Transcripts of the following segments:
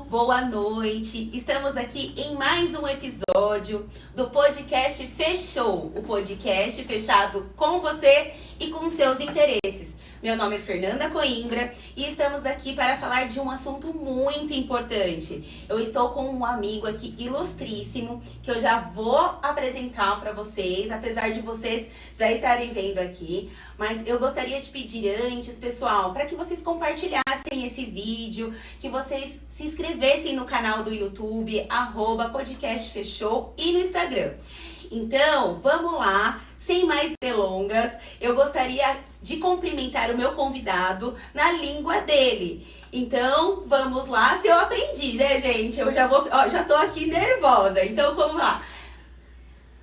boa noite. Estamos aqui em mais um episódio do podcast Fechou, o podcast fechado com você e com seus interesses. Meu nome é Fernanda Coimbra e estamos aqui para falar de um assunto muito importante. Eu estou com um amigo aqui ilustríssimo que eu já vou apresentar para vocês, apesar de vocês já estarem vendo aqui. Mas eu gostaria de pedir antes, pessoal, para que vocês compartilhassem esse vídeo, que vocês se inscrevessem no canal do YouTube, @podcastfechou e no Instagram. Então, vamos lá, sem mais delongas, eu gostaria de cumprimentar o meu convidado na língua dele. Então, vamos lá, se eu aprendi, né, gente? Eu já tô aqui nervosa, então vamos lá.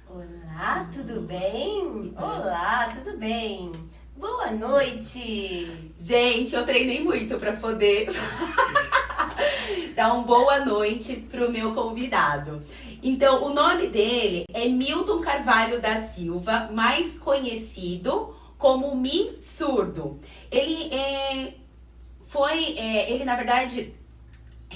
Olá, tudo bem? Olá, tudo bem? Boa noite! Gente, eu treinei muito para poder dar uma boa noite pro meu convidado. Então, o nome dele é Milton Carvalho da Silva, mais conhecido como Mi Surdo. Ele na verdade,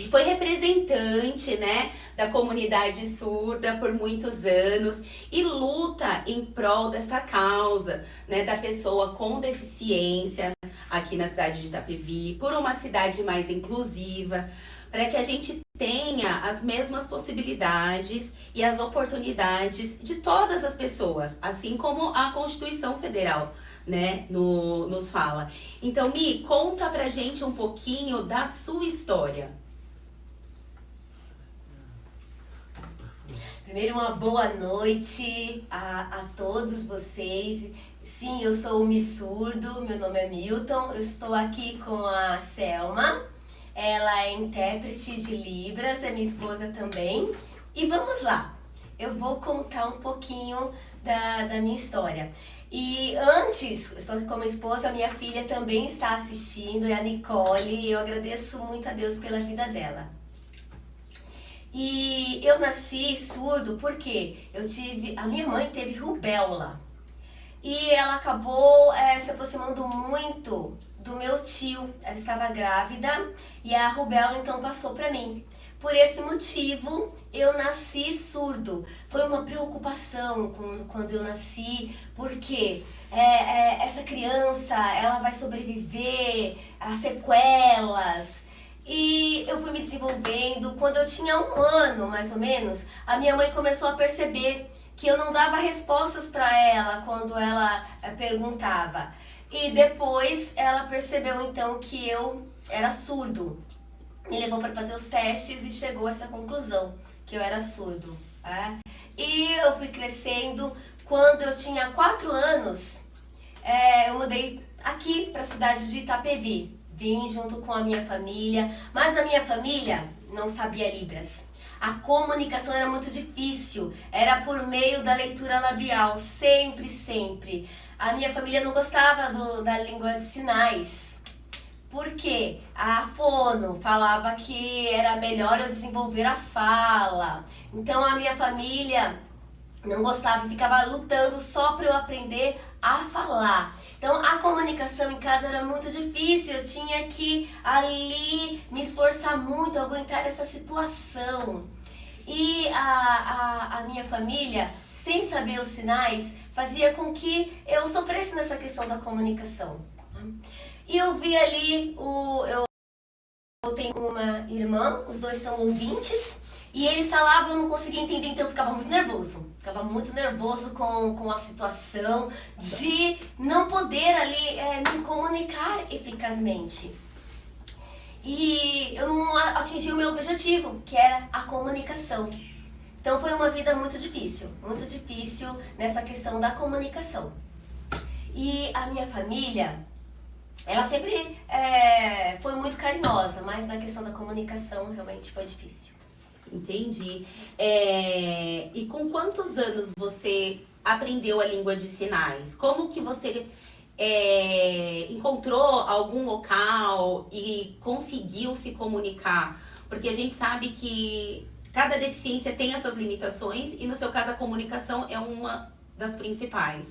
foi representante, né, da comunidade surda por muitos anos e luta em prol dessa causa, né, da pessoa com deficiência aqui na cidade de Itapevi, por uma cidade mais inclusiva, para que a gente tenha as mesmas possibilidades e as oportunidades de todas as pessoas, assim como a Constituição Federal, né, nos fala. Então, Mi, conta pra gente um pouquinho da sua história. Primeiro, uma boa noite a todos vocês. Sim, eu sou o Mi Surdo, meu nome é Milton, eu estou aqui com a Selma. Ela é intérprete de Libras, é minha esposa também. E vamos lá, eu vou contar um pouquinho da minha história. E antes, estou aqui com a minha esposa, minha filha também está assistindo, é a Nicole, e eu agradeço muito a Deus pela vida dela. E eu nasci surdo porque a minha mãe teve rubéola. E ela acabou se aproximando muito do meu tio. Ela estava grávida e a rubéola então passou para mim. Por esse motivo, eu nasci surdo. Foi uma preocupação quando eu nasci, porque essa criança ela vai sobreviver a sequelas. E eu fui me desenvolvendo. Quando eu tinha 1 ano, mais ou menos, a minha mãe começou a perceber que eu não dava respostas para ela quando ela perguntava. E depois ela percebeu então que eu era surdo. Me levou para fazer os testes e chegou a essa conclusão, que eu era surdo. E eu fui crescendo. Quando eu tinha 4 anos, eu mudei aqui para a cidade de Itapevi. Vim junto com a minha família, mas a minha família não sabia Libras. A comunicação era muito difícil, era por meio da leitura labial, sempre. A minha família não gostava da língua de sinais, porque a fono falava que era melhor eu desenvolver a fala. Então a minha família não gostava e ficava lutando só para eu aprender a falar. Então a comunicação em casa era muito difícil, eu tinha que ali me esforçar muito, aguentar essa situação. E a minha família, sem saber os sinais, fazia com que eu sofresse nessa questão da comunicação. E eu vi ali, eu tenho uma irmã, os dois são ouvintes, e eles falavam, eu não conseguia entender, então eu ficava muito nervoso. Ficava muito nervoso com a situação de não poder ali me comunicar eficazmente. E eu não atingi o meu objetivo, que era a comunicação. Então foi uma vida muito difícil nessa questão da comunicação. E a minha família, ela sempre foi muito carinhosa, mas na questão da comunicação realmente foi difícil. Entendi. E com quantos anos você aprendeu a língua de sinais? Como que você encontrou algum local e conseguiu se comunicar? Porque a gente sabe que cada deficiência tem as suas limitações e no seu caso a comunicação é uma das principais.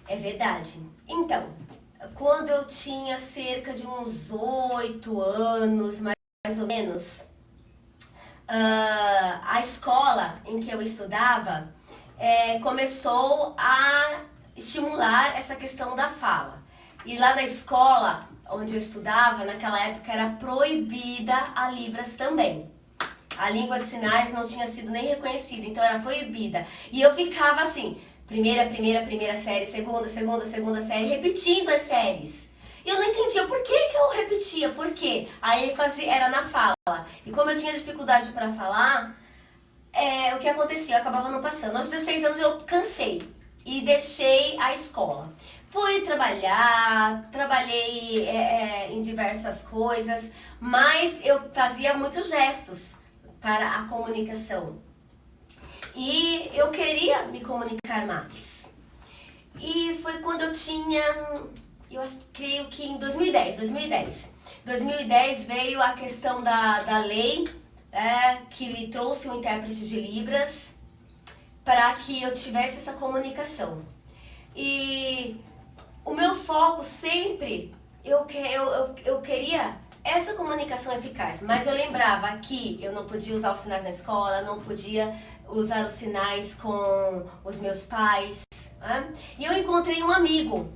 É verdade. Então, quando eu tinha cerca de uns 8 anos, mais ou menos, a escola em que eu estudava começou a estimular essa questão da fala. E lá na escola onde eu estudava, naquela época, era proibida a Libras também. A língua de sinais não tinha sido nem reconhecida, então era proibida. E eu ficava assim, primeira série, segunda série, repetindo as séries. E eu não entendia por que eu repetia, por quê? A ênfase era na fala. E como eu tinha dificuldade para falar, o que acontecia? Eu acabava não passando. Aos 16 anos eu cansei e deixei a escola. Fui trabalhar, trabalhei em diversas coisas, mas eu fazia muitos gestos para a comunicação. E eu queria me comunicar mais. E foi quando eu tinha, creio que em 2010 veio a questão da lei que trouxe um intérprete de Libras para que eu tivesse essa comunicação. E o meu foco sempre, eu queria essa comunicação eficaz, mas eu lembrava que eu não podia usar os sinais na escola, não podia usar os sinais com os meus pais. Né? E eu encontrei um amigo,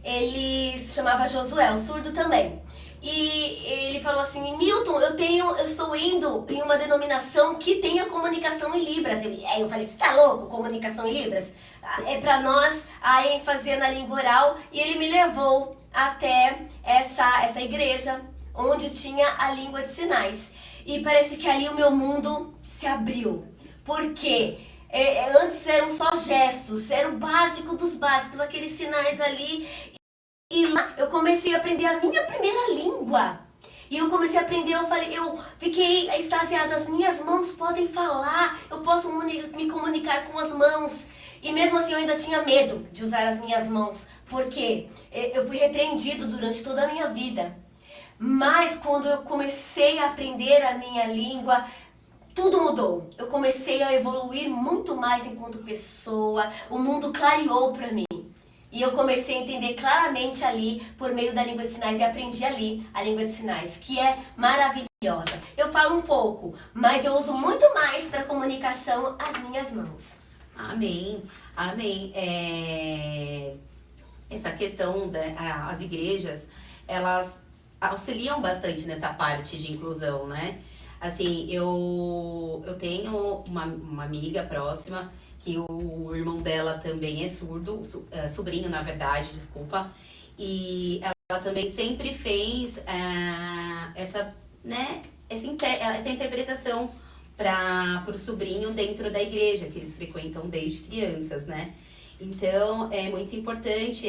ele se chamava Josué, surdo também. E ele falou assim, Milton, eu estou indo em uma denominação que tem a comunicação em Libras. Eu falei, você tá louco, comunicação em Libras? É para nós a ênfase na língua oral. E ele me levou até essa igreja, onde tinha a língua de sinais. E parece que ali o meu mundo se abriu. Por quê? Antes eram só gestos, era o básico dos básicos, aqueles sinais ali. E lá eu comecei a aprender a minha primeira língua. E eu comecei a aprender, eu fiquei extasiada, as minhas mãos podem falar, eu posso me comunicar com as mãos. E mesmo assim eu ainda tinha medo de usar as minhas mãos, porque eu fui repreendido durante toda a minha vida. Mas quando eu comecei a aprender a minha língua, tudo mudou. Eu comecei a evoluir muito mais enquanto pessoa, o mundo clareou para mim. E eu comecei a entender claramente ali, por meio da língua de sinais, e aprendi ali a língua de sinais, que é maravilhosa. Eu falo um pouco, mas eu uso muito mais para comunicação as minhas mãos. Amém, amém. Essa questão das igrejas, elas auxiliam bastante nessa parte de inclusão, né? Assim, eu tenho uma amiga próxima, que o irmão dela também é surdo, sobrinho na verdade, desculpa, e ela também sempre fez essa interpretação para o sobrinho dentro da igreja, que eles frequentam desde crianças, né? Então, é muito importante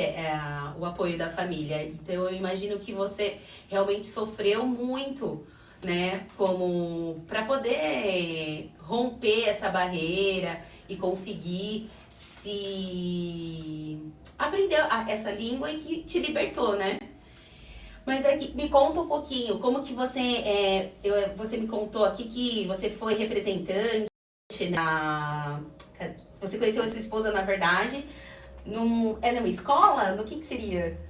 o apoio da família. Então, eu imagino que você realmente sofreu muito, né? Como para poder romper essa barreira e conseguir aprender essa língua e que te libertou, né? Mas me conta um pouquinho, como que você me contou aqui que você foi representante você conheceu a sua esposa, na verdade, numa escola? No que seria?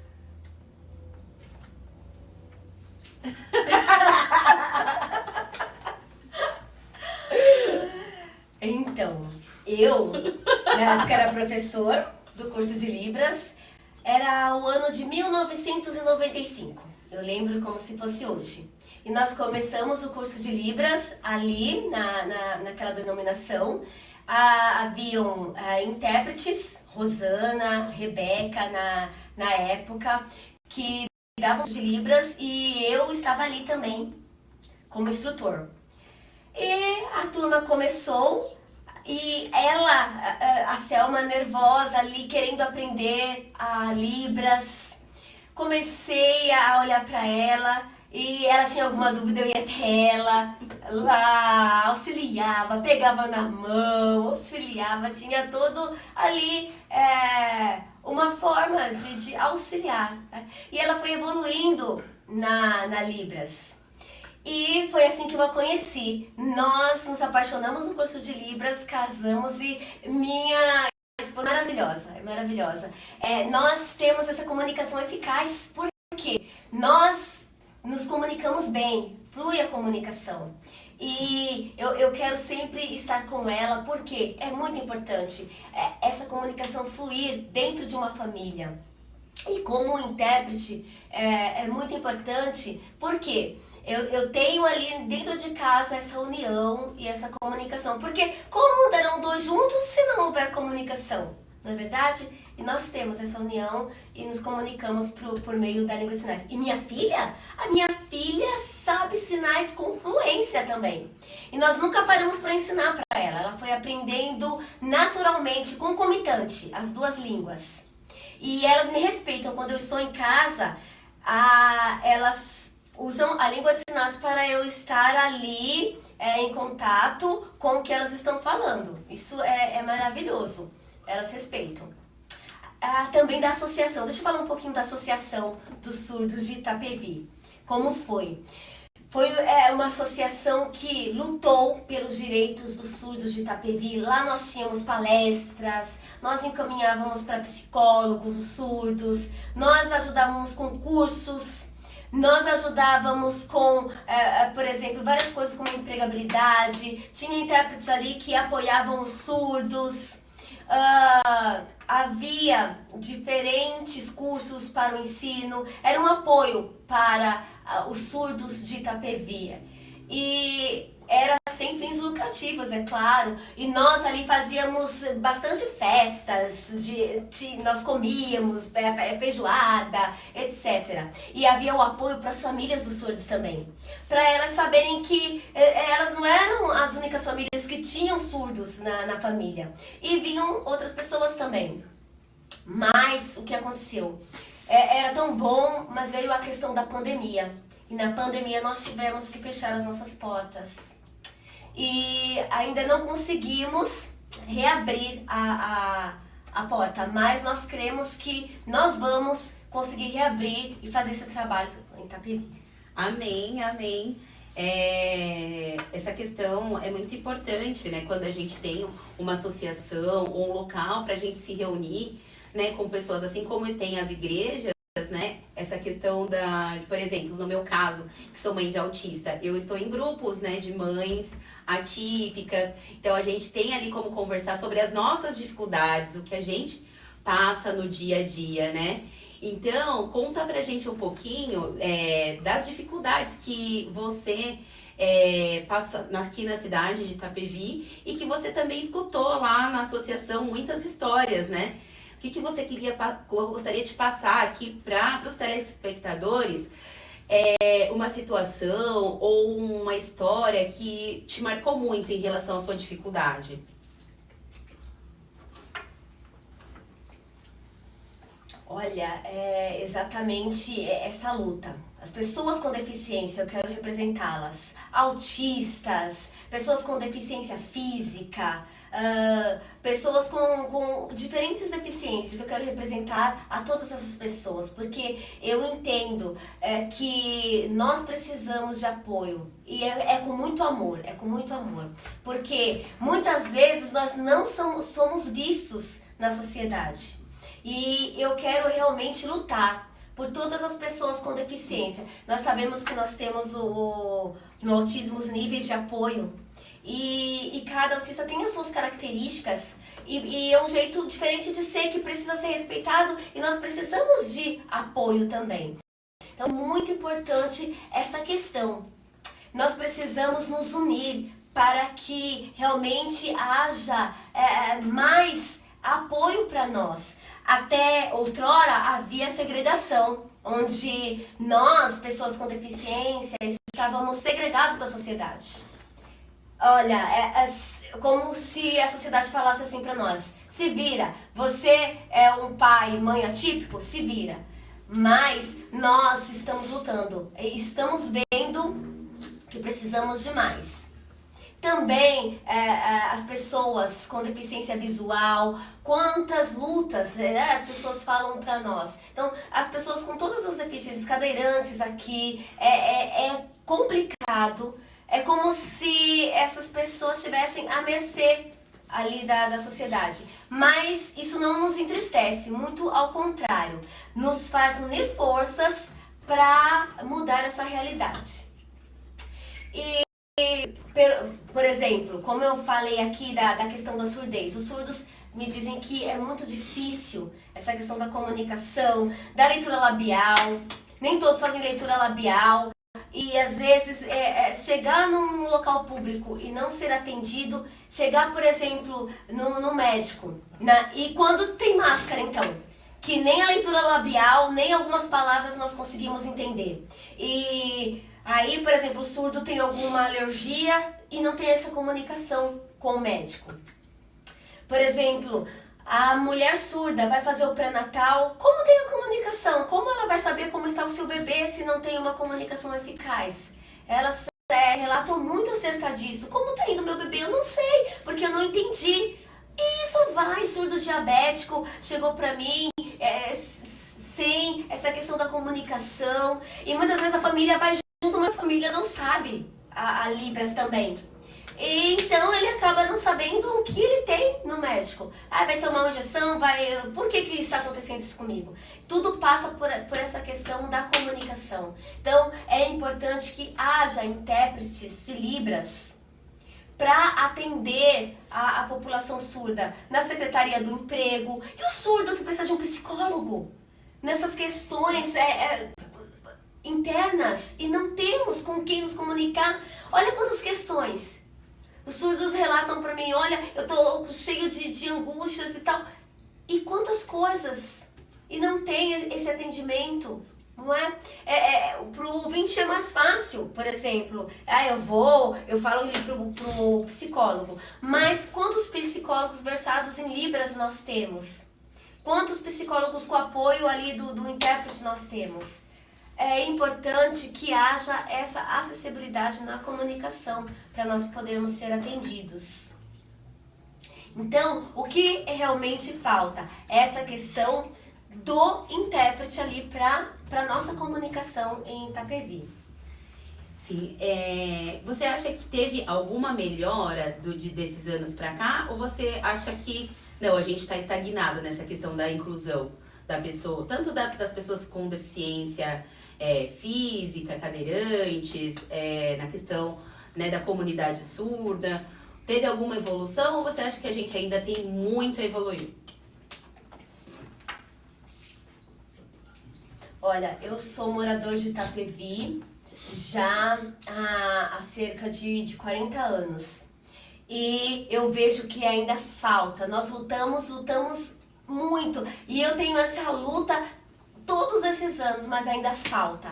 Então, eu, na época, era professor do curso de Libras, era o ano de 1995, eu lembro como se fosse hoje. E nós começamos o curso de Libras ali, naquela denominação. Haviam intérpretes, Rosana, Rebeca, na época, que davam de Libras, e eu estava ali também, como instrutor. E a turma começou, e ela, a Selma, nervosa ali, querendo aprender a Libras. Comecei a olhar para ela, e ela tinha alguma dúvida, eu ia até ela, lá, auxiliava, pegava na mão, auxiliava, tinha todo ali uma forma de auxiliar. Né? E ela foi evoluindo na Libras. E foi assim que eu a conheci. Nós nos apaixonamos no curso de Libras, casamos, e minha resposta é maravilhosa. Nós temos essa comunicação eficaz porque nós nos comunicamos bem, flui a comunicação. E eu quero sempre estar com ela porque é muito importante essa comunicação fluir dentro de uma família. E como intérprete é muito importante porque eu tenho ali dentro de casa essa união e essa comunicação. Porque como andarão dois juntos se não houver comunicação? Não é verdade? E nós temos essa união e nos comunicamos por meio da língua de sinais. E a minha filha sabe sinais com fluência também. E nós nunca paramos para ensinar para ela. Ela foi aprendendo naturalmente, concomitante, as duas línguas. E elas me respeitam. Quando eu estou em casa, elas usam a língua de sinais para eu estar ali em contato com o que elas estão falando. Isso é maravilhoso. Elas respeitam. Também da associação. Deixa eu falar um pouquinho da Associação dos Surdos de Itapevi. Como foi? Foi uma associação que lutou pelos direitos dos surdos de Itapevi. Lá nós tínhamos palestras, nós encaminhávamos para psicólogos os surdos, nós ajudávamos com cursos, nós ajudávamos com, por exemplo, várias coisas como empregabilidade. Tinha intérpretes ali que apoiavam os surdos. Havia diferentes cursos para o ensino, era um apoio para os surdos de Itapevi. E era sem fins lucrativos, é claro. E nós ali fazíamos bastante festas, nós comíamos feijoada, etc. E havia o apoio para as famílias dos surdos também. Para elas saberem que elas não eram as únicas famílias que tinham surdos na família. E vinham outras pessoas também. Mas o que aconteceu? Era tão bom, mas veio a questão da pandemia. E na pandemia nós tivemos que fechar as nossas portas. E ainda não conseguimos reabrir a porta, mas nós cremos que nós vamos conseguir reabrir e fazer esse trabalho em Itapevi. Amém, amém. Essa questão é muito importante, né? Quando a gente tem uma associação ou um local para a gente se reunir, né, com pessoas, assim como tem as igrejas, né? Essa questão por exemplo, no meu caso, que sou mãe de autista, eu estou em grupos, né, de mães atípicas, então a gente tem ali como conversar sobre as nossas dificuldades, o que a gente passa no dia a dia, né? Então, conta pra gente um pouquinho das dificuldades que você passa aqui na cidade de Itapevi e que você também escutou lá na associação muitas histórias, né? O que você gostaria de passar aqui para os telespectadores, uma situação ou uma história que te marcou muito em relação à sua dificuldade? Olha, é exatamente essa luta. As pessoas com deficiência, eu quero representá-las. Autistas, pessoas com deficiência física, pessoas com diferentes deficiências. Eu quero representar a todas essas pessoas, porque eu entendo que nós precisamos de apoio. E é com muito amor, Porque muitas vezes nós não somos vistos na sociedade. E eu quero realmente lutar por todas as pessoas com deficiência. Nós sabemos que nós temos no autismo os níveis de apoio. E cada autista tem as suas características. E é um jeito diferente de ser que precisa ser respeitado. E nós precisamos de apoio também. Então, muito importante essa questão. Nós precisamos nos unir para que realmente haja mais apoio para nós. Até outrora havia segregação, onde nós, pessoas com deficiência, estávamos segregados da sociedade. Olha, como se a sociedade falasse assim para nós: se vira, você é um pai e mãe atípico, se vira. Mas nós estamos lutando, estamos vendo que precisamos de mais. Também as pessoas com deficiência visual, quantas lutas as pessoas falam para nós. Então, as pessoas com todas as deficiências, cadeirantes aqui, é complicado. É como se essas pessoas estivessem à mercê ali da sociedade. Mas isso não nos entristece, muito ao contrário, nos faz unir forças para mudar essa realidade. Por exemplo, como eu falei aqui da questão da surdez, os surdos me dizem que é muito difícil essa questão da comunicação, da leitura labial, nem todos fazem leitura labial, e às vezes chegar num local público e não ser atendido, chegar, por exemplo, no médico, e quando tem máscara, então, que nem a leitura labial, nem algumas palavras nós conseguimos entender. E aí, por exemplo, o surdo tem alguma alergia e não tem essa comunicação com o médico. Por exemplo, a mulher surda vai fazer o pré-natal, como tem a comunicação? Como ela vai saber como está o seu bebê se não tem uma comunicação eficaz? Elas relatam muito acerca disso. Como está indo meu bebê? Eu não sei, porque eu não entendi. E isso vai, surdo diabético chegou para mim sem essa questão da comunicação. E muitas vezes a família vai junto, mas a família não sabe a Libras também. E então ele acaba não sabendo o que ele tem no médico. Vai tomar uma injeção, por que está acontecendo isso comigo? Tudo passa por essa questão da comunicação. Então é importante que haja intérpretes de Libras para atender a população surda na Secretaria do Emprego. E o surdo que precisa de um psicólogo nessas questões internas e não temos com quem nos comunicar. Olha quantas questões. Os surdos relatam para mim, olha, eu tô cheio de angústias e tal. E quantas coisas. E não tem esse atendimento, não é? Pro ouvinte é mais fácil, por exemplo. Eu falo ali pro psicólogo. Mas quantos psicólogos versados em Libras nós temos? Quantos psicólogos com apoio ali do intérprete nós temos? É importante que haja essa acessibilidade na comunicação para nós podermos ser atendidos. Então, o que realmente falta? Essa questão do intérprete ali para nossa comunicação em Itapevi. Sim. Você acha que teve alguma melhora desses anos para cá? Ou você acha que não, a gente está estagnado nessa questão da inclusão da pessoa, tanto das pessoas com deficiência física, cadeirantes, na questão, né, da comunidade surda? Teve alguma evolução ou você acha que a gente ainda tem muito a evoluir? Olha, eu sou morador de Itapevi já há cerca de 40 anos. E eu vejo que ainda falta. Nós lutamos muito. E eu tenho essa luta todos esses anos, mas ainda falta.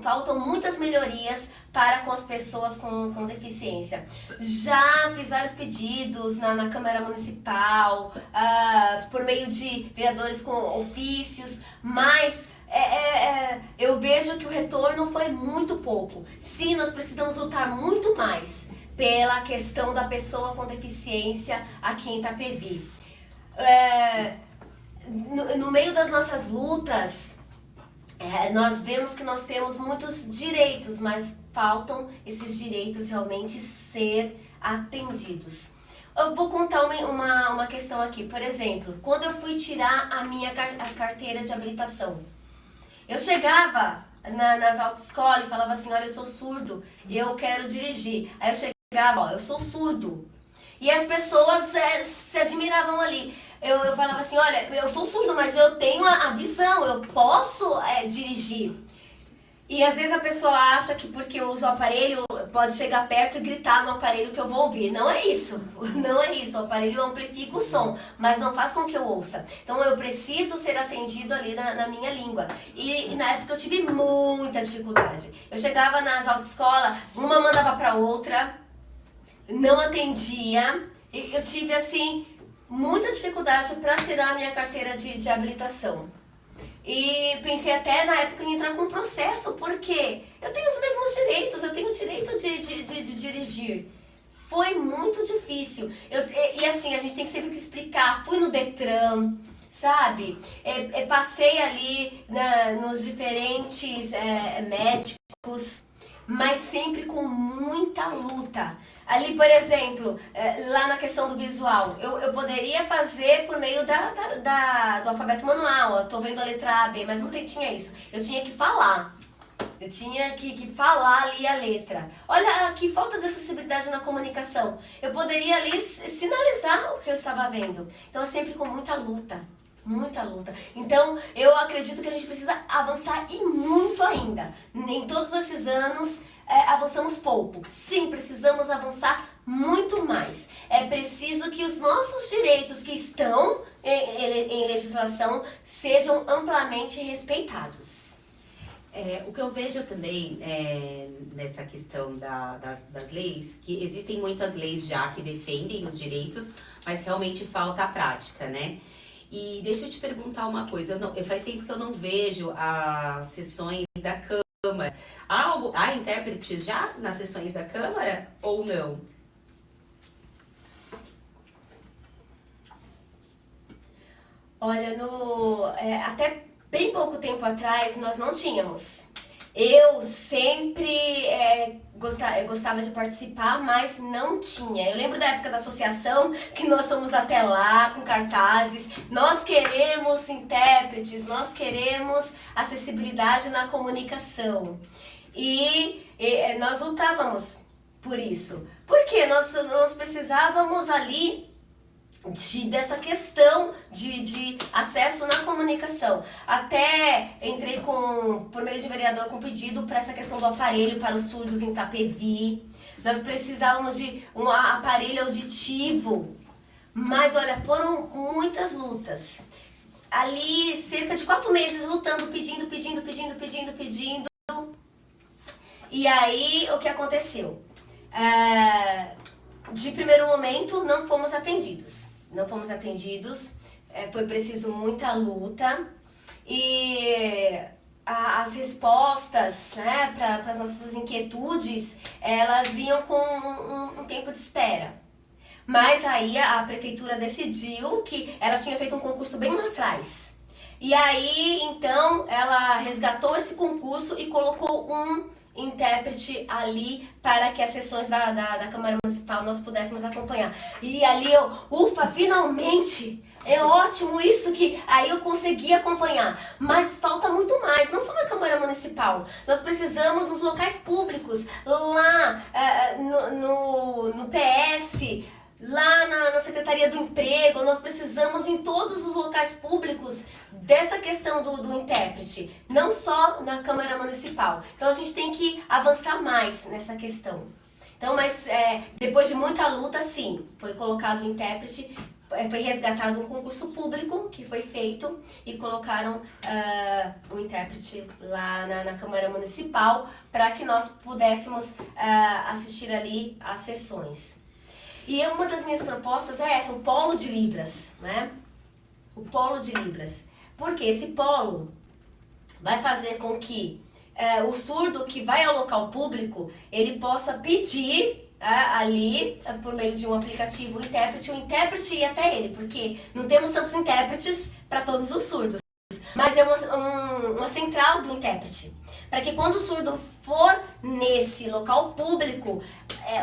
Faltam muitas melhorias para com as pessoas com deficiência. Já fiz vários pedidos na Câmara Municipal, por meio de vereadores com ofícios, mas eu vejo que o retorno foi muito pouco. Sim, nós precisamos lutar muito mais pela questão da pessoa com deficiência aqui em Itapevi. No meio das nossas lutas, nós vemos que nós temos muitos direitos, mas faltam esses direitos realmente ser atendidos. Eu vou contar uma questão aqui. Por exemplo, quando eu fui tirar a minha carteira de habilitação, eu chegava nas autoescolas e falava assim, olha, eu sou surdo, eu quero dirigir. Aí eu chegava, eu sou surdo. E as pessoas se admiravam ali. Eu falava assim, olha, eu sou surdo, mas eu tenho a visão, eu posso dirigir. E às vezes a pessoa acha que porque eu uso o aparelho, pode chegar perto e gritar no aparelho que eu vou ouvir. Não é isso, não é isso. O aparelho amplifica o som, mas não faz com que eu ouça. Então eu preciso ser atendido ali na minha língua. E na época eu tive muita dificuldade. Eu chegava nas autoescolas, uma mandava para outra, não atendia. Eu tive assim muita dificuldade para tirar a minha carteira de habilitação. E pensei até na época em entrar com um processo, porque eu tenho os mesmos direitos, eu tenho o direito de dirigir. Foi muito difícil. E assim, a gente tem que sempre explicar. Fui no Detran, sabe? Passei ali nos diferentes médicos, mas sempre com muita luta. Ali, por exemplo, lá na questão do visual, eu poderia fazer por meio do alfabeto manual. Eu tô vendo a letra A, B, mas não tinha isso. Eu tinha que falar. Eu tinha que falar ali a letra. Olha que falta de acessibilidade na comunicação. Eu poderia ali sinalizar o que eu estava vendo. Então é sempre com muita luta. Muita luta. Então, eu acredito que a gente precisa avançar e muito ainda. Em todos esses anos, avançamos pouco. Sim, precisamos avançar muito mais. É preciso que os nossos direitos que estão em legislação sejam amplamente respeitados. O que eu vejo também nessa questão das leis, que existem muitas leis já que defendem os direitos, mas realmente falta a prática, né? E deixa eu te perguntar uma coisa, faz tempo que eu não vejo as sessões da Câmara. Há intérpretes já nas sessões da Câmara ou não? Olha, até bem pouco tempo atrás nós não tínhamos. Eu sempre gostava de participar, mas não tinha. Eu lembro da época da associação, que nós fomos até lá com cartazes. Nós queremos intérpretes, nós queremos acessibilidade na comunicação. E nós lutávamos por isso. Porque nós precisávamos ali dessa questão de acesso na comunicação. Até entrei por meio de vereador com pedido para essa questão do aparelho para os surdos em Itapevi. Nós precisávamos de um aparelho auditivo. Mas olha, foram muitas lutas. Ali, cerca de 4 meses lutando, pedindo. E aí, o que aconteceu? De primeiro momento, não fomos atendidos. Foi preciso muita luta e as respostas, né, para as nossas inquietudes, elas vinham com um tempo de espera. Mas aí a prefeitura decidiu que ela tinha feito um concurso bem lá atrás. E aí, então, ela resgatou esse concurso e colocou um intérprete ali para que as sessões da Câmara Municipal nós pudéssemos acompanhar. E ali ufa, finalmente! É ótimo isso que aí eu consegui acompanhar. Mas falta muito mais, não só na Câmara Municipal. Nós precisamos nos locais públicos, lá no PS, lá na Secretaria do Emprego, nós precisamos em todos os locais públicos dessa questão do intérprete, não só na Câmara Municipal. Então a gente tem que avançar mais nessa questão. Então, mas depois de muita luta, sim, foi colocado o intérprete, foi resgatado um concurso público que foi feito e colocaram o intérprete lá na Câmara Municipal para que nós pudéssemos assistir ali às sessões. E uma das minhas propostas é essa, o polo de Libras, né? O polo de Libras. Porque esse polo vai fazer com que o surdo que vai ao local público, ele possa pedir ali, por meio de um aplicativo, o intérprete ir até ele. Porque não temos tantos intérpretes para todos os surdos, mas é uma central do intérprete. Para que quando o surdo for nesse local público,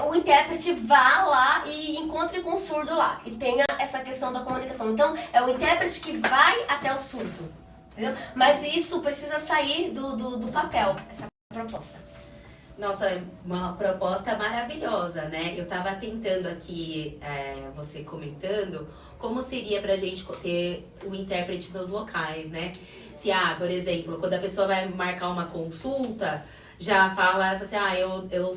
o intérprete vá lá e encontre com o surdo lá. E tenha essa questão da comunicação. Então, é o intérprete que vai até o surdo. Entendeu? Mas isso precisa sair do papel, essa proposta. Nossa, é uma proposta maravilhosa, né? Eu tava tentando aqui, você comentando, como seria pra gente ter o intérprete nos locais, né? Se, por exemplo, quando a pessoa vai marcar uma consulta, já fala assim, eu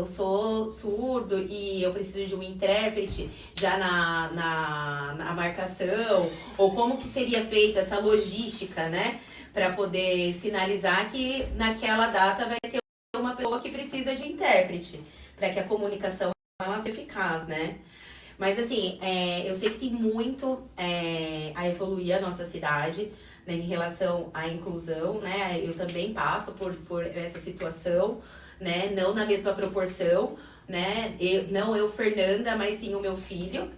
sou surdo e eu preciso de um intérprete já na marcação, ou como que seria feita essa logística, né? Para poder sinalizar que naquela data vai ter uma pessoa que precisa de intérprete, para que a comunicação seja eficaz, né? Mas assim, eu sei que tem muito a evoluir a nossa cidade, né, em relação à inclusão, né? Eu também passo por essa situação, né? Não na mesma proporção, né? Não eu, Fernanda, mas sim o meu filho,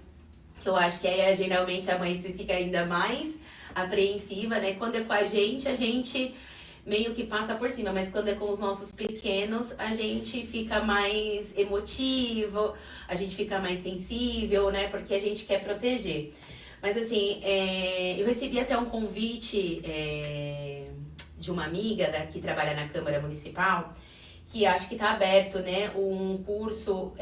que eu acho que aí geralmente a mãe fica ainda mais apreensiva, né? Quando é com a gente meio que passa por cima, mas quando é com os nossos pequenos, a gente fica mais emotivo, a gente fica mais sensível, né? Porque a gente quer proteger. Mas assim, eu recebi até um convite de uma amiga que trabalha na Câmara Municipal, que acho que está aberto, né, um curso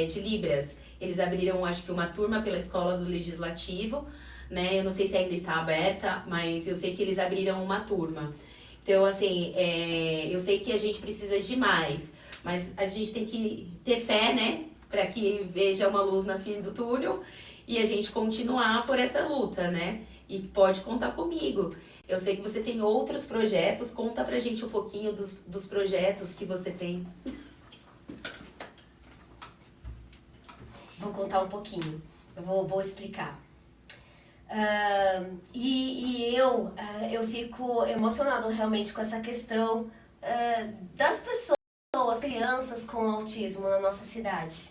de Libras. Eles abriram, acho que uma turma pela Escola do Legislativo, né? Eu não sei se ainda está aberta, mas eu sei que eles abriram uma turma. Então, assim, eu sei que a gente precisa de mais, mas a gente tem que ter fé, né? Para que veja uma luz no fim do túnel e a gente continuar por essa luta, né? E pode contar comigo. Eu sei que você tem outros projetos, conta pra gente um pouquinho dos projetos que você tem. Vou contar um pouquinho, eu vou explicar. Eu fico emocionada realmente com essa questão das pessoas, crianças com autismo na nossa cidade.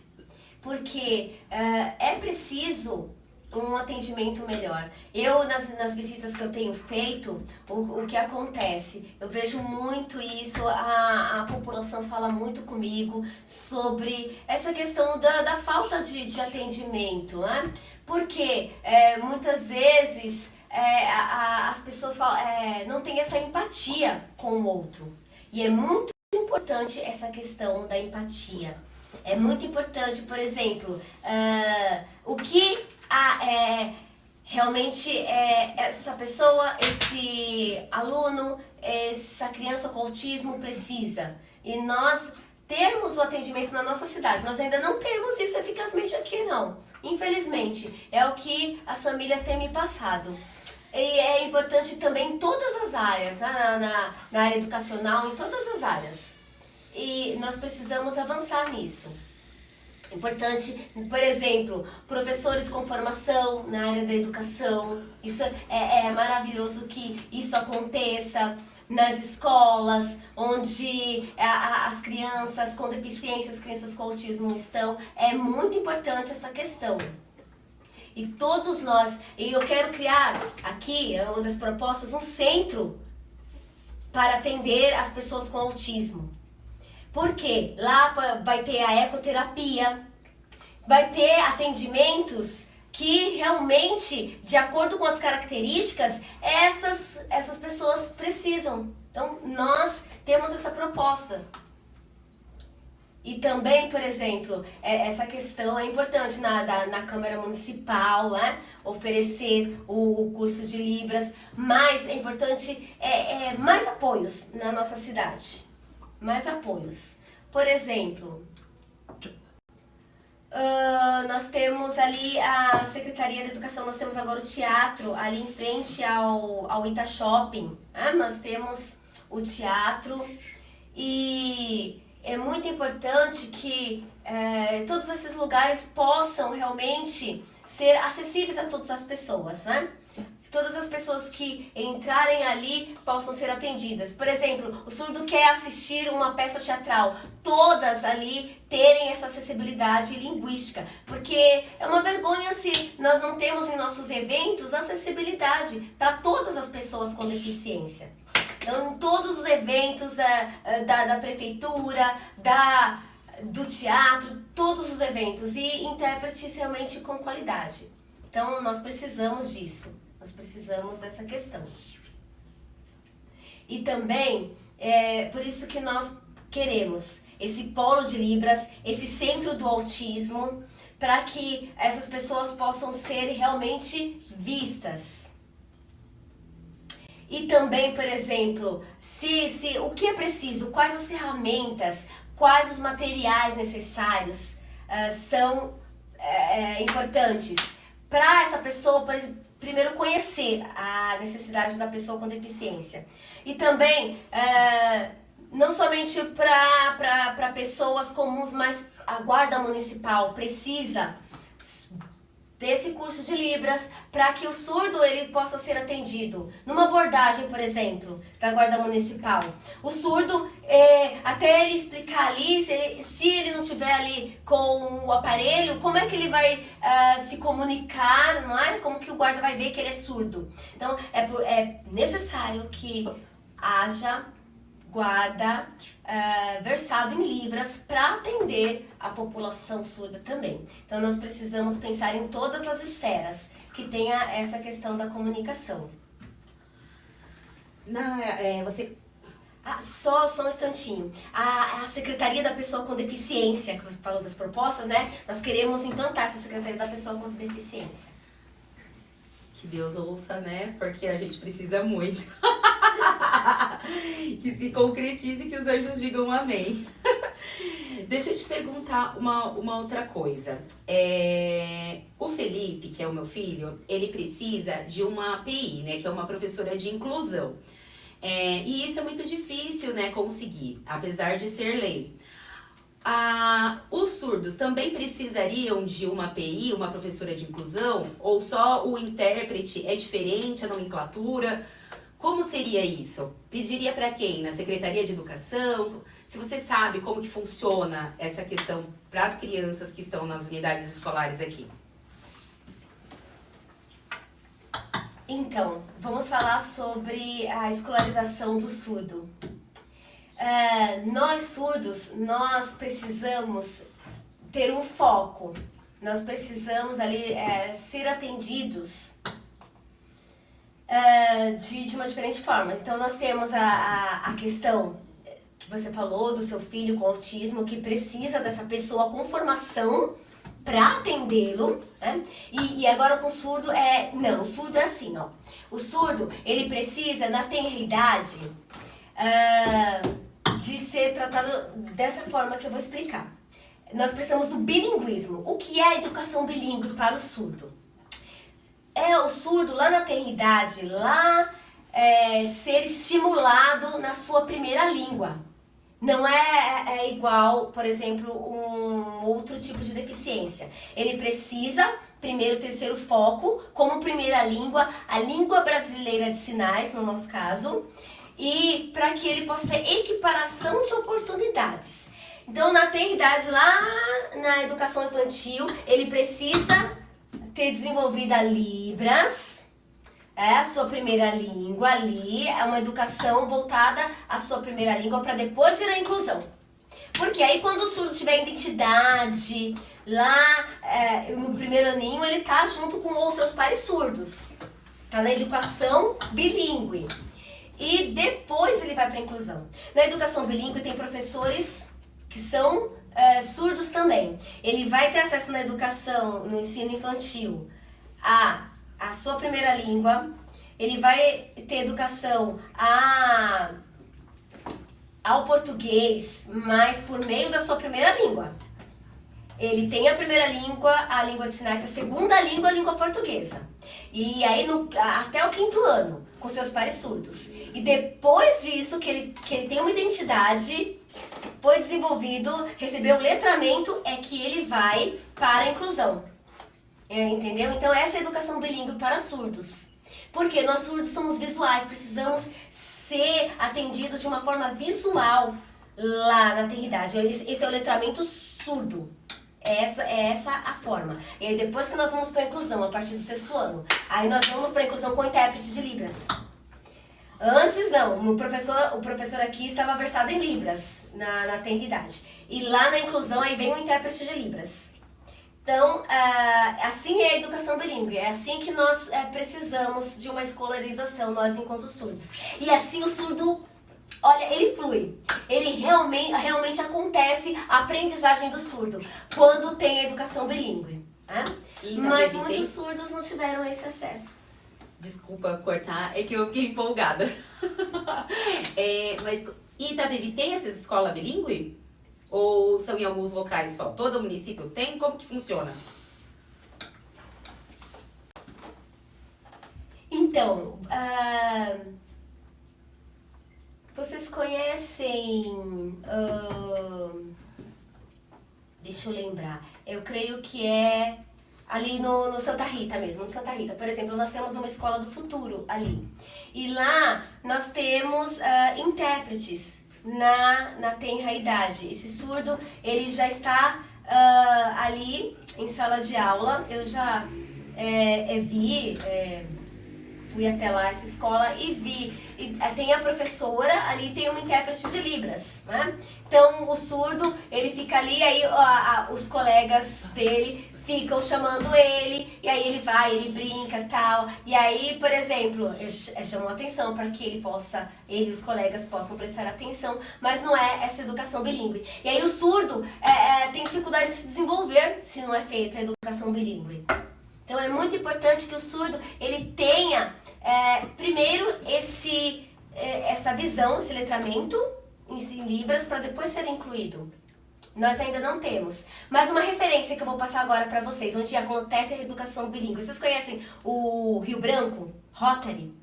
Porque é preciso um atendimento melhor. Eu, nas visitas que eu tenho feito, o que acontece? Eu vejo muito isso, a população fala muito comigo sobre essa questão da falta de atendimento, né? Porque muitas vezes as pessoas falam, não têm essa empatia com o outro. E é muito importante essa questão da empatia. É muito importante, por exemplo, o que realmente essa pessoa, esse aluno, essa criança com autismo precisa. E nós termos o atendimento na nossa cidade. Nós ainda não temos isso eficazmente aqui, não. Infelizmente, é o que as famílias têm me passado. E é importante também em todas as áreas, na área educacional, em todas as áreas. E nós precisamos avançar nisso. Importante, por exemplo, professores com formação na área da educação. Isso é maravilhoso que isso aconteça nas escolas, onde as crianças com deficiência, as crianças com autismo estão. É muito importante essa questão. E todos nós, e eu quero criar aqui, é uma das propostas, um centro para atender as pessoas com autismo. Porque lá vai ter a ecoterapia, vai ter atendimentos que realmente, de acordo com as características, essas pessoas precisam. Então, nós temos essa proposta. E também, por exemplo, essa questão é importante na Câmara Municipal, né? Oferecer o curso de Libras, mas é importante mais apoios na nossa cidade. Mais apoios. Por exemplo, nós temos ali a Secretaria de Educação, nós temos agora o teatro ali em frente ao Ita Shopping. Nós temos o teatro e é muito importante que todos esses lugares possam realmente ser acessíveis a todas as pessoas, né? Todas as pessoas que entrarem ali possam ser atendidas. Por exemplo, o surdo quer assistir uma peça teatral. Todas ali terem essa acessibilidade linguística. Porque é uma vergonha se nós não temos em nossos eventos acessibilidade para todas as pessoas com deficiência. Então, em todos os eventos da prefeitura, do teatro, todos os eventos. E intérpretes realmente com qualidade. Então, nós precisamos disso. Nós precisamos dessa questão. E também, por isso que nós queremos esse polo de Libras, esse centro do autismo, para que essas pessoas possam ser realmente vistas. E também, por exemplo, o que é preciso, quais as ferramentas, quais os materiais necessários são importantes para essa pessoa, por exemplo, primeiro conhecer a necessidade da pessoa com deficiência. E também, não somente para pessoas comuns, mas a Guarda Municipal precisa desse curso de Libras para que o surdo ele possa ser atendido. Numa abordagem, por exemplo, da Guarda Municipal. O surdo, até ele explicar ali, se ele não estiver ali com o aparelho, como é que ele vai se comunicar, não é? Como que o guarda vai ver que ele é surdo? Então, é necessário que haja guarda versado em Libras para atender a população surda também. Então nós precisamos pensar em todas as esferas que tenha essa questão da comunicação. Você... Só um instantinho. A Secretaria da Pessoa com Deficiência, que você falou das propostas, né? Nós queremos implantar essa Secretaria da Pessoa com Deficiência. Que Deus ouça, né? Porque a gente precisa muito. Que se concretize e que os anjos digam amém. Deixa eu te perguntar uma outra coisa. O Felipe, que é o meu filho, ele precisa de uma PI, né? Que é uma professora de inclusão. E isso é muito difícil, né, conseguir, apesar de ser lei. Os surdos também precisariam de uma PI, uma professora de inclusão? Ou só o intérprete é diferente, a nomenclatura? Como seria isso? Pediria para quem? Na Secretaria de Educação? Se você sabe como que funciona essa questão para as crianças que estão nas unidades escolares aqui. Então, vamos falar sobre a escolarização do surdo. Nós surdos, nós precisamos ter um foco. Nós precisamos ali ser atendidos de uma diferente forma. Então nós temos a questão que você falou do seu filho com autismo, que precisa dessa pessoa com formação para atendê-lo, né? E agora com o surdo não, o surdo é assim, ó. O surdo, ele precisa, na tenra idade, de ser tratado dessa forma que eu vou explicar. Nós precisamos do bilinguismo. O que é a educação bilíngue para o surdo? O surdo lá na tenra idade, ser estimulado na sua primeira língua. Não é igual, por exemplo, um outro tipo de deficiência. Ele precisa, primeiro, ter seu foco como primeira língua, a língua brasileira de sinais, no nosso caso, e para que ele possa ter equiparação de oportunidades. Então, na tenra idade, lá na educação infantil, ele precisa ter desenvolvido a Libras, a sua primeira língua ali, é uma educação voltada à sua primeira língua para depois vir a inclusão. Porque aí quando o surdo tiver identidade, lá no primeiro aninho ele tá junto com os seus pares surdos. Tá na educação bilíngue. E depois ele vai para a inclusão. Na educação bilíngue tem professores que são surdos também. Ele vai ter acesso na educação, no ensino infantil, a sua primeira língua, ele vai ter educação ao português, mas por meio da sua primeira língua. Ele tem a primeira língua, a língua de sinais, a segunda língua, a língua portuguesa. E aí até o 5º ano, com seus pares surdos. E depois disso, que ele tem uma identidade, foi desenvolvido, recebeu o letramento, é que ele vai para a inclusão. Entendeu? Então essa é a educação bilíngue para surdos. Porque nós surdos somos visuais, precisamos ser atendidos de uma forma visual lá na tenra idade. Esse é o letramento surdo. É essa a forma. E aí depois que nós vamos para a inclusão, a partir do 6º ano, aí nós vamos para a inclusão com intérprete de Libras. Antes não, o professor aqui estava versado em Libras na tenra idade. E lá na inclusão aí vem o intérprete de Libras. Então, assim é a educação bilíngue, é assim que nós precisamos de uma escolarização, nós enquanto surdos. E assim o surdo, olha, ele flui, ele realmente acontece a aprendizagem do surdo, quando tem a educação bilíngue. Né? Mas muitos surdos não tiveram esse acesso. Desculpa cortar, é que eu fiquei empolgada. Mas Itapevi tem essa escola bilíngue? Ou são em alguns locais só? Todo município tem? Como que funciona? Então, vocês conhecem... deixa eu lembrar. Eu creio que é ali no Santa Rita mesmo, no Santa Rita. Por exemplo, nós temos uma escola do futuro ali. E lá nós temos intérpretes na tenra idade. Esse surdo, ele já está ali em sala de aula. Eu já vi fui até lá, essa escola, e vi. Tem a professora, ali tem um intérprete de Libras, né? Então, o surdo, ele fica ali, aí os colegas dele ficam chamando ele, e aí ele vai, ele brinca e tal. E aí, por exemplo, chamou atenção para que ele e os colegas possam prestar atenção, mas não é essa educação bilíngue. E aí o surdo tem dificuldade de se desenvolver se não é feita a educação bilíngue. Então é muito importante que o surdo ele tenha, primeiro, essa visão, esse letramento em Libras, para depois ser incluído. Nós ainda não temos. Mas uma referência que eu vou passar agora para vocês, onde acontece a educação bilíngue. Vocês conhecem o Rio Branco? Rotary?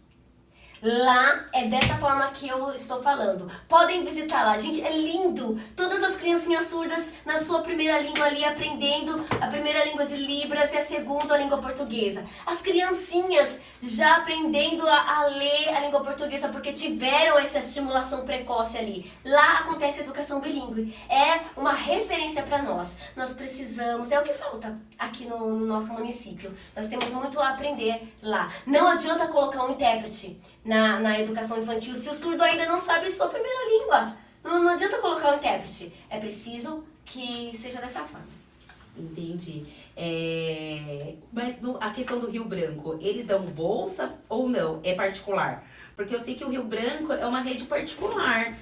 Lá é dessa forma que eu estou falando. Podem visitar lá. Gente, é lindo. Todas as criancinhas surdas na sua primeira língua ali aprendendo a primeira língua de Libras e a segunda a língua portuguesa. As criancinhas já aprendendo a ler a língua portuguesa porque tiveram essa estimulação precoce ali. Lá acontece a educação bilíngue. É uma referência para nós. Nós precisamos, é o que falta aqui no nosso município. Nós temos muito a aprender lá. Não adianta colocar um intérprete na educação infantil se o surdo ainda não sabe sua primeira língua. Não adianta colocar um intérprete. É preciso que seja dessa forma. Entendi. Mas a questão do Rio Branco, eles dão bolsa ou não? É particular? Porque eu sei que o Rio Branco é uma rede particular.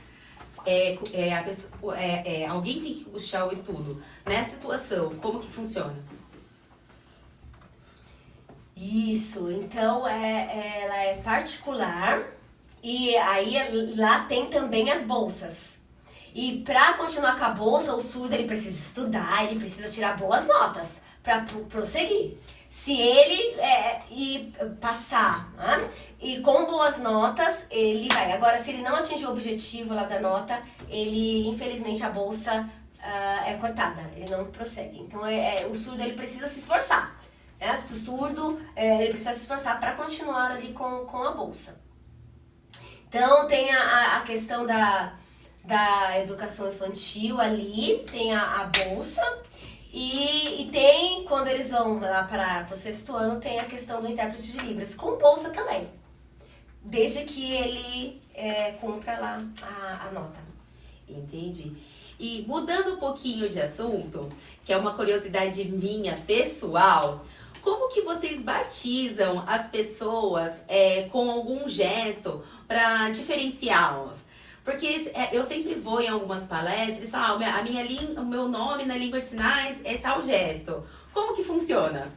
Alguém tem que puxar o estudo. Nessa situação, como que funciona? Isso, então ela é particular e aí lá tem também as bolsas. E para continuar com a bolsa, o surdo ele precisa estudar, ele precisa tirar boas notas para prosseguir. Se ele passar, né? E com boas notas, ele vai. Agora, se ele não atingir o objetivo lá da nota, infelizmente, a bolsa é cortada, ele não prossegue. Então, o surdo ele precisa se esforçar. O surdo ele precisa se esforçar para continuar ali com a bolsa. Então, tem a questão da educação infantil ali, tem a bolsa. E tem, quando eles vão lá para o 6º ano, tem a questão do intérprete de Libras, com bolsa também. Desde que ele cumpra lá a nota. Entendi. E mudando um pouquinho de assunto, que é uma curiosidade minha, pessoal, como que vocês batizam as pessoas com algum gesto para diferenciá-las? Porque eu sempre vou em algumas palestras e falam, o meu nome na língua de sinais é tal gesto. Como que funciona?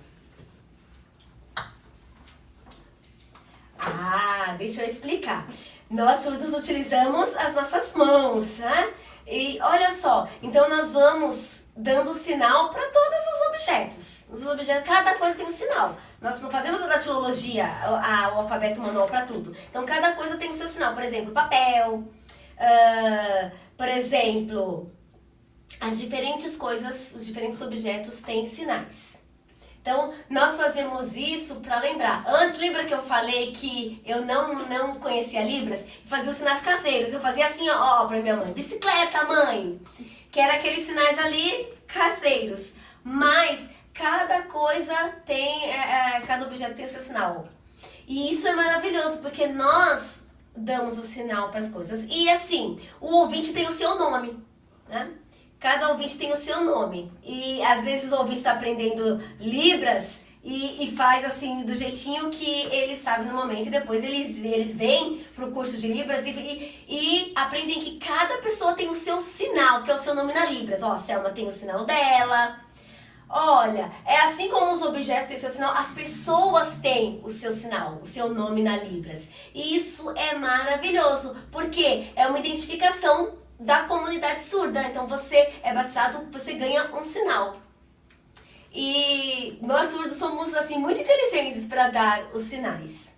Deixa eu explicar. Nós surdos utilizamos as nossas mãos, né? E olha só, então nós vamos dando sinal para todos os objetos. Os objetos, cada coisa tem um sinal. Nós não fazemos a datilologia, o alfabeto manual para tudo. Então cada coisa tem o seu sinal. Por exemplo, papel. Por exemplo, as diferentes coisas, os diferentes objetos têm sinais. Então, nós fazemos isso para lembrar. Antes, lembra que eu falei que eu não conhecia Libras? Fazia os sinais caseiros. Eu fazia assim, ó, para minha mãe. Bicicleta, mãe! Que era aqueles sinais ali caseiros. Mas cada coisa tem, cada objeto tem o seu sinal. E isso é maravilhoso, porque nós damos o sinal para as coisas. E assim, o ouvinte tem o seu nome, né? Cada ouvinte tem o seu nome. E às vezes o ouvinte está aprendendo Libras e faz assim, do jeitinho que ele sabe no momento. E depois eles vêm para o curso de Libras e aprendem que cada pessoa tem o seu sinal, que é o seu nome na Libras. Ó, a Selma tem o sinal dela. Olha, é assim como os objetos têm o seu sinal, as pessoas têm o seu sinal, o seu nome na Libras. E isso é maravilhoso, porque é uma identificação da comunidade surda. Então você é batizado, você ganha um sinal. E nós surdos somos assim muito inteligentes para dar os sinais.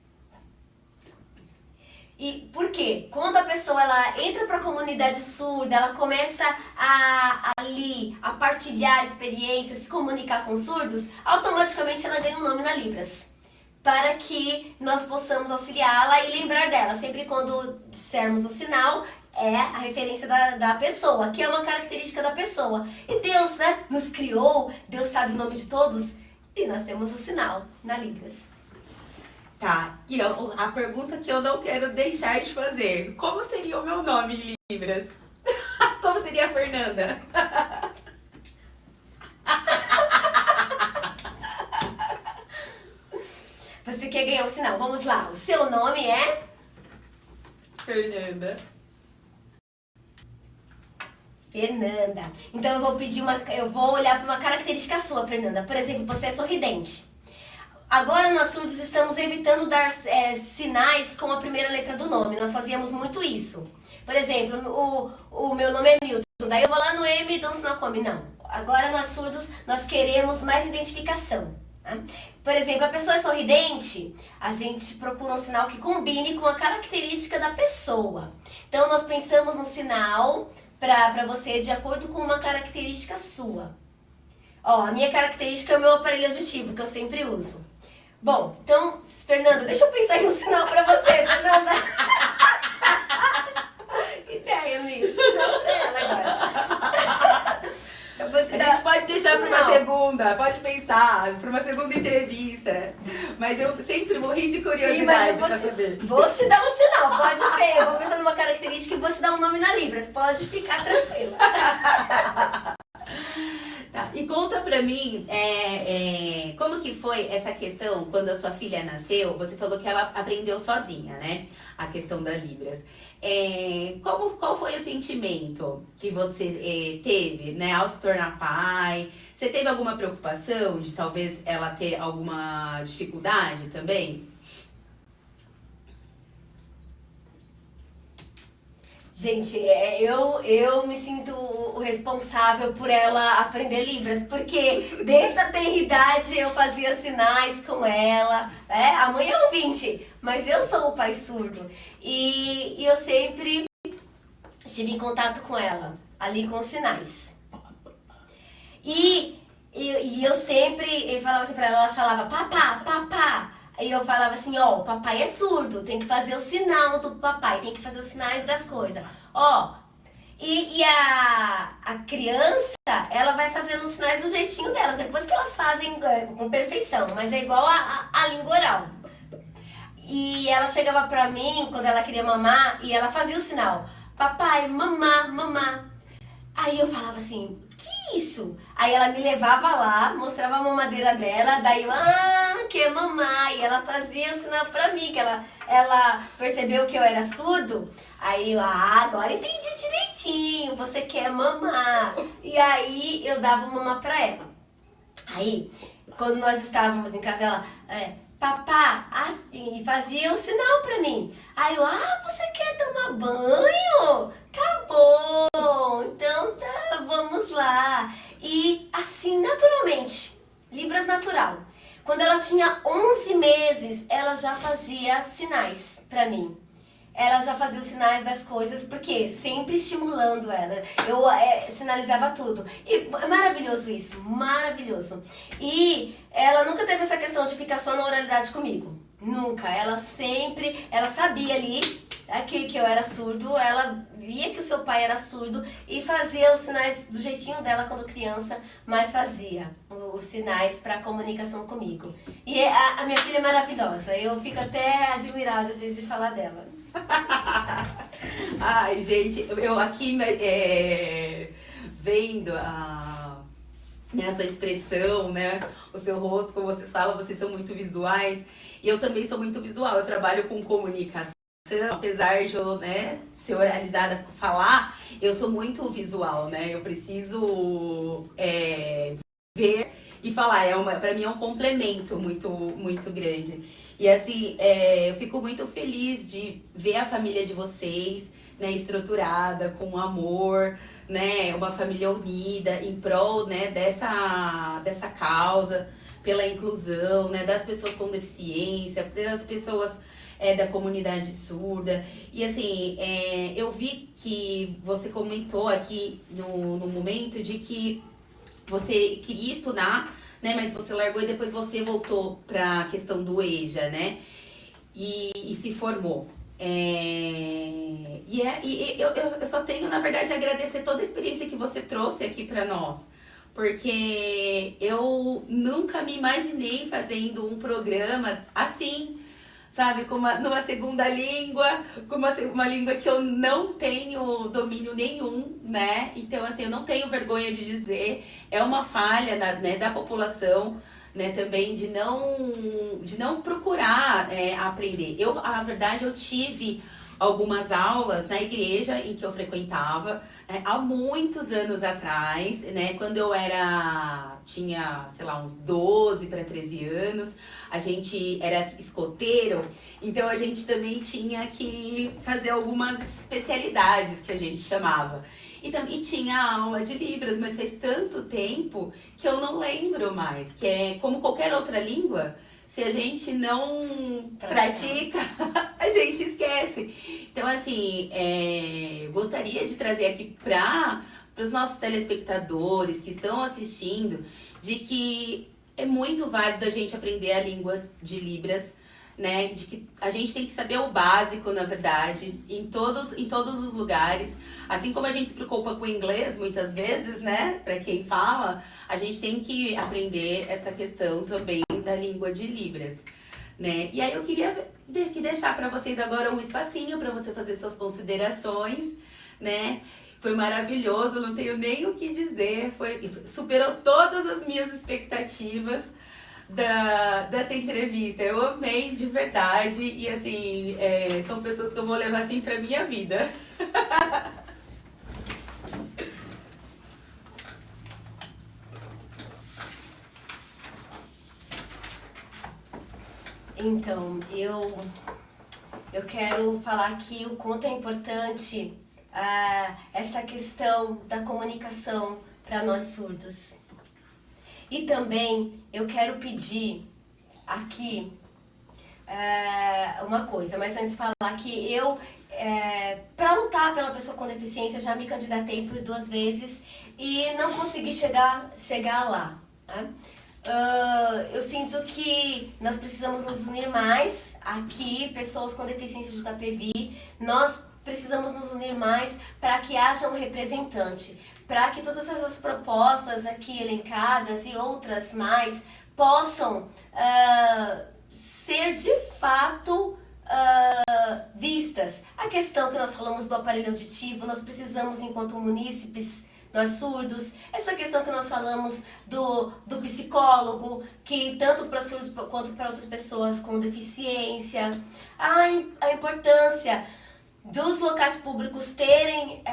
E por quê? Quando a pessoa ela entra para a comunidade surda, ela começa a partilhar experiências, se comunicar com surdos, automaticamente ela ganha um nome na Libras. Para que nós possamos auxiliá-la e lembrar dela. Sempre quando dissermos o sinal, é a referência da pessoa, que é uma característica da pessoa. E Deus, né, nos criou, Deus sabe o nome de todos, e nós temos o sinal na Libras. Tá, e a pergunta que eu não quero deixar de fazer: como seria o meu nome em Libras? Como seria a Fernanda? Você quer ganhar um sinal? Vamos lá. O seu nome é? Fernanda. Fernanda. Então eu vou olhar para uma característica sua, Fernanda. Por exemplo, você é sorridente. Agora nós surdos estamos evitando dar sinais com a primeira letra do nome. Nós fazíamos muito isso. Por exemplo, o meu nome é Milton. Daí eu vou lá no M e dou um sinal com M. Não. Agora nós surdos, nós queremos mais identificação. Tá? Por exemplo, a pessoa é sorridente, a gente procura um sinal que combine com a característica da pessoa. Então nós pensamos no sinal para você de acordo com uma característica sua. Ó, a minha característica é o meu aparelho auditivo, que eu sempre uso. Bom, então, Fernanda, deixa eu pensar em um sinal pra você, Fernanda. Ideia, amigo. Sinal pra ela agora. Eu vou te A dar gente pode deixar para uma sinal. segunda, pode pensar, para uma segunda entrevista. Mas eu sempre morri de curiosidade para saber. Vou te dar um sinal, pode ver. Eu vou pensar numa característica e vou te dar um nome na Libras. Pode ficar tranquila. Tá, e conta pra mim, como que foi essa questão quando a sua filha nasceu? Você falou que ela aprendeu sozinha, né? A questão da Libras. Qual foi o sentimento que você teve, né, ao se tornar pai? Você teve alguma preocupação de talvez ela ter alguma dificuldade também? Gente, eu me sinto o responsável por ela aprender Libras, porque desde a tenridade eu fazia sinais com ela, né? A mãe é ouvinte, mas eu sou o pai surdo. E eu sempre estive em contato com ela, ali com os sinais. E eu sempre falava assim pra ela, ela falava, papá, papá. Aí eu falava assim, ó, o papai é surdo, tem que fazer o sinal do papai, tem que fazer os sinais das coisas. Ó, e a criança, ela vai fazendo os sinais do jeitinho delas, depois que elas fazem com perfeição, mas é igual a língua oral. E ela chegava pra mim, quando ela queria mamar, e ela fazia o sinal, papai, mamá, mamá. Aí eu falava assim, que isso? Aí ela me levava lá, mostrava a mamadeira dela, daí eu, que mamar. E ela fazia o sinal pra mim, que ela percebeu que eu era surdo. Aí eu, agora entendi direitinho, você quer mamar. E aí eu dava uma mamar pra ela. Aí, quando nós estávamos em casa, ela, papá, assim, e fazia um sinal pra mim. Aí eu, você quer tomar banho? Tá bom, então tá, vamos lá. E assim, naturalmente, Libras natural. Quando ela tinha 11 meses, ela já fazia sinais pra mim. Ela já fazia os sinais das coisas, porque sempre estimulando ela. Eu sinalizava tudo. E é maravilhoso isso, maravilhoso. E ela nunca teve essa questão de ficar só na oralidade comigo. Nunca. Ela sabia ali que eu era surdo, ela via que o seu pai era surdo e fazia os sinais do jeitinho dela quando criança, mas fazia os sinais para comunicação comigo. E a minha filha é maravilhosa, eu fico até admirada de falar dela. Ai, gente, eu aqui vendo a sua expressão, né? O seu rosto, como vocês falam, vocês são muito visuais. E eu também sou muito visual, eu trabalho com comunicação. Apesar de eu, né, ser oralizada falar, eu sou muito visual, né? Eu preciso ver e falar. Pra mim é um complemento muito, muito grande. E assim, eu fico muito feliz de ver a família de vocês, né, estruturada, com amor, né? Uma família unida em prol, né, dessa causa, pela inclusão, né, das pessoas com deficiência, das pessoas da comunidade surda. E assim, eu vi que você comentou aqui no momento de que você queria estudar, né, mas você largou e depois você voltou para a questão do EJA, né, e se formou. Eu só tenho, na verdade, a agradecer toda a experiência que você trouxe aqui para nós, porque eu nunca me imaginei fazendo um programa assim, sabe, numa segunda língua, com uma língua que eu não tenho domínio nenhum, né? Então, assim, eu não tenho vergonha de dizer, é uma falha da população, né, também de não procurar aprender. A verdade, eu tive algumas aulas na igreja em que eu frequentava há muitos anos atrás, né, quando eu tinha, sei lá, uns 12 para 13 anos, a gente era escoteiro, então a gente também tinha que fazer algumas especialidades que a gente chamava. E tinha aula de Libras, mas faz tanto tempo que eu não lembro mais, que é como qualquer outra língua, se a gente não pratica, a gente esquece. Então, assim, gostaria de trazer aqui para os nossos telespectadores que estão assistindo, de que é muito válido a gente aprender a língua de Libras, né? De que a gente tem que saber o básico, na verdade, em todos os lugares. Assim como a gente se preocupa com o inglês, muitas vezes, né? Para quem fala, a gente tem que aprender essa questão também da língua de Libras, né? E aí eu queria deixar para vocês agora um espacinho para você fazer suas considerações, né? Foi maravilhoso, não tenho nem o que dizer, superou todas as minhas expectativas dessa entrevista. Eu amei de verdade e assim, são pessoas que eu vou levar assim pra minha vida. Então, eu quero falar aqui o quanto é importante essa questão da comunicação para nós surdos. E também eu quero pedir aqui uma coisa, mas antes de falar que eu, para lutar pela pessoa com deficiência, já me candidatei por 2 vezes e não consegui chegar lá, né? Eu sinto que nós precisamos nos unir mais aqui, pessoas com deficiência de Itapevi, nós precisamos nos unir mais para que haja um representante, para que todas essas propostas aqui elencadas e outras mais possam ser de fato vistas. A questão que nós falamos do aparelho auditivo, nós precisamos, enquanto munícipes, nós surdos, essa questão que nós falamos do psicólogo, que tanto para surdos quanto para outras pessoas com deficiência, a importância dos locais públicos terem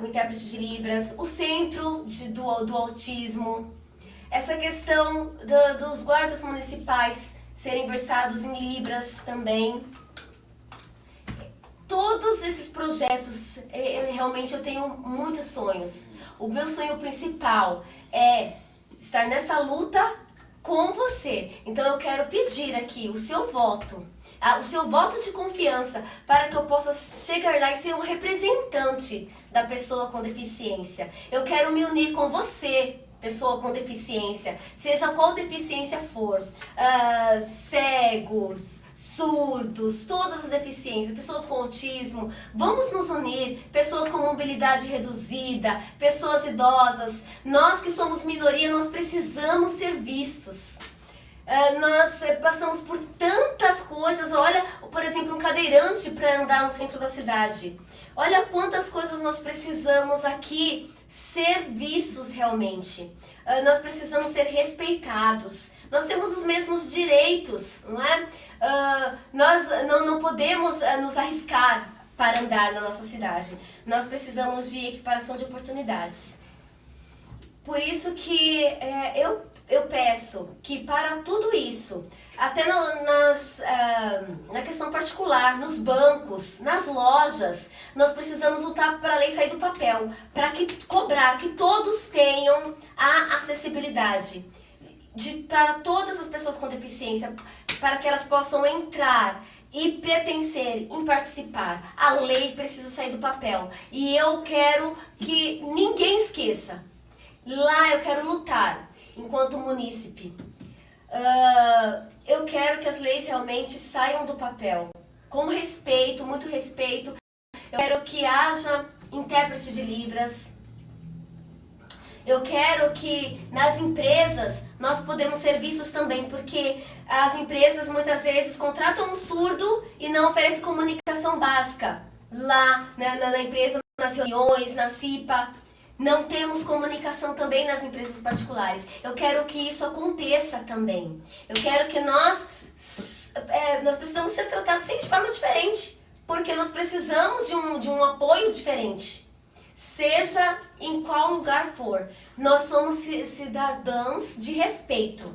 o intérprete de Libras, o centro do autismo, essa questão dos guardas municipais serem versados em Libras também. Todos esses projetos, realmente eu tenho muitos sonhos. O meu sonho principal é estar nessa luta com você. Então eu quero pedir aqui o seu voto de confiança para que eu possa chegar lá e ser um representante da pessoa com deficiência. Eu quero me unir com você, pessoa com deficiência, seja qual deficiência for, cegos, surdos, todas as deficiências, pessoas com autismo, vamos nos unir, pessoas com mobilidade reduzida, pessoas idosas, nós que somos minoria, nós precisamos ser vistos. Nós passamos por tantas coisas, olha, por exemplo, um cadeirante para andar no centro da cidade. Olha quantas coisas nós precisamos aqui ser vistos realmente. Nós precisamos ser respeitados. Nós temos os mesmos direitos, não é? Nós não podemos nos arriscar para andar na nossa cidade. Nós precisamos de equiparação de oportunidades. Por isso que eu peço que para tudo isso, até na questão particular, nos bancos, nas lojas, nós precisamos lutar para a lei sair do papel, para cobrar que todos tenham a acessibilidade para todas as pessoas com deficiência, para que elas possam entrar e pertencer, em participar. A lei precisa sair do papel e eu quero que ninguém esqueça. Lá eu quero lutar enquanto munícipe. Eu quero que as leis realmente saiam do papel, com respeito, muito respeito. Eu quero que haja intérprete de Libras. Eu quero que nas empresas nós podemos ser vistos também, porque as empresas muitas vezes contratam um surdo e não oferecem comunicação básica. Lá na empresa, nas reuniões, na CIPA, não temos comunicação também nas empresas particulares. Eu quero que isso aconteça também. Eu quero que nós precisamos ser tratados sempre de forma diferente, porque nós precisamos de um apoio diferente. Seja em qual lugar for, nós somos cidadãos de respeito.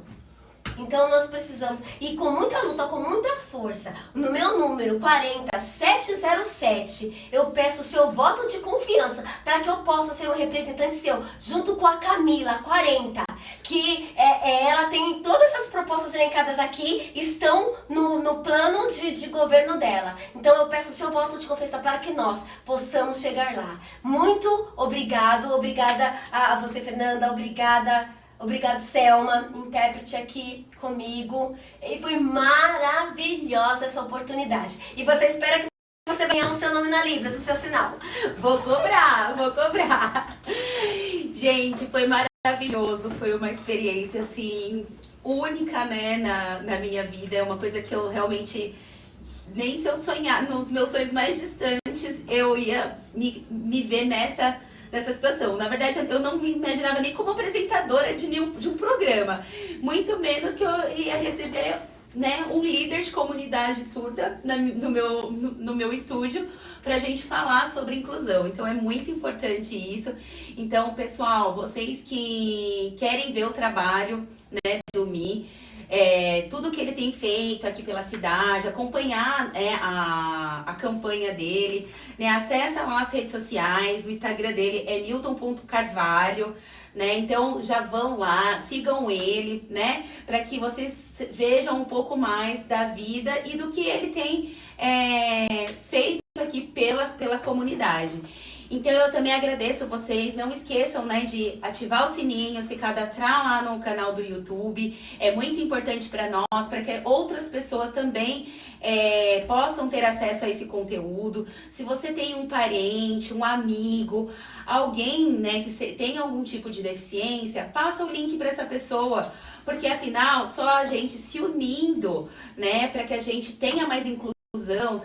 Então nós precisamos, e com muita luta, com muita força, no meu número 40707, eu peço o seu voto de confiança para que eu possa ser um representante seu, junto com a Camila, 40, que ela tem todas essas propostas elencadas aqui, estão no plano de governo dela. Então eu peço o seu voto de confiança para que nós possamos chegar lá. Muito obrigada a você, Fernanda, Obrigado, Selma, intérprete aqui comigo. E foi maravilhosa essa oportunidade. E você espera que você venha o seu nome na Libras, o seu sinal. Vou cobrar. Gente, foi maravilhoso. Foi uma experiência, assim, única, né, na minha vida. É uma coisa que eu realmente... Nem se eu sonhar, nos meus sonhos mais distantes, eu ia me ver nessa situação. Na verdade, eu não me imaginava nem como apresentadora de um programa. Muito menos que eu ia receber, né, um líder de comunidade surda no meu estúdio pra gente falar sobre inclusão. Então é muito importante isso. Então, pessoal, vocês que querem ver o trabalho, né, do Mi, tudo que ele tem feito aqui pela cidade, acompanhar a campanha dele, né? Acessa lá as redes sociais, o Instagram dele é milton.carvalho, né? Então já vão lá, sigam ele, né? Para que vocês vejam um pouco mais da vida e do que ele tem feito aqui pela comunidade. Então eu também agradeço vocês, não esqueçam, né, de ativar o sininho, se cadastrar lá no canal do YouTube, é muito importante para nós, para que outras pessoas também possam ter acesso a esse conteúdo. Se você tem um parente, um amigo, alguém, né, que tem algum tipo de deficiência, passa o link para essa pessoa, porque afinal, só a gente se unindo, né, para que a gente tenha mais inclusão,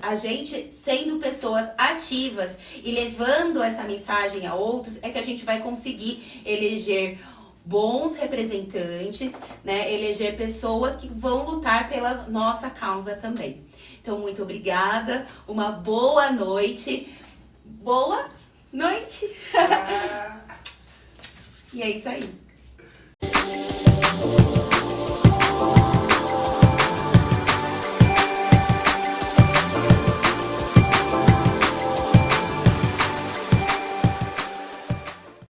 a gente sendo pessoas ativas e levando essa mensagem a outros, é que a gente vai conseguir eleger bons representantes, né? Eleger pessoas que vão lutar pela nossa causa também. Então, muito obrigada, uma boa noite. Boa noite! E é isso aí.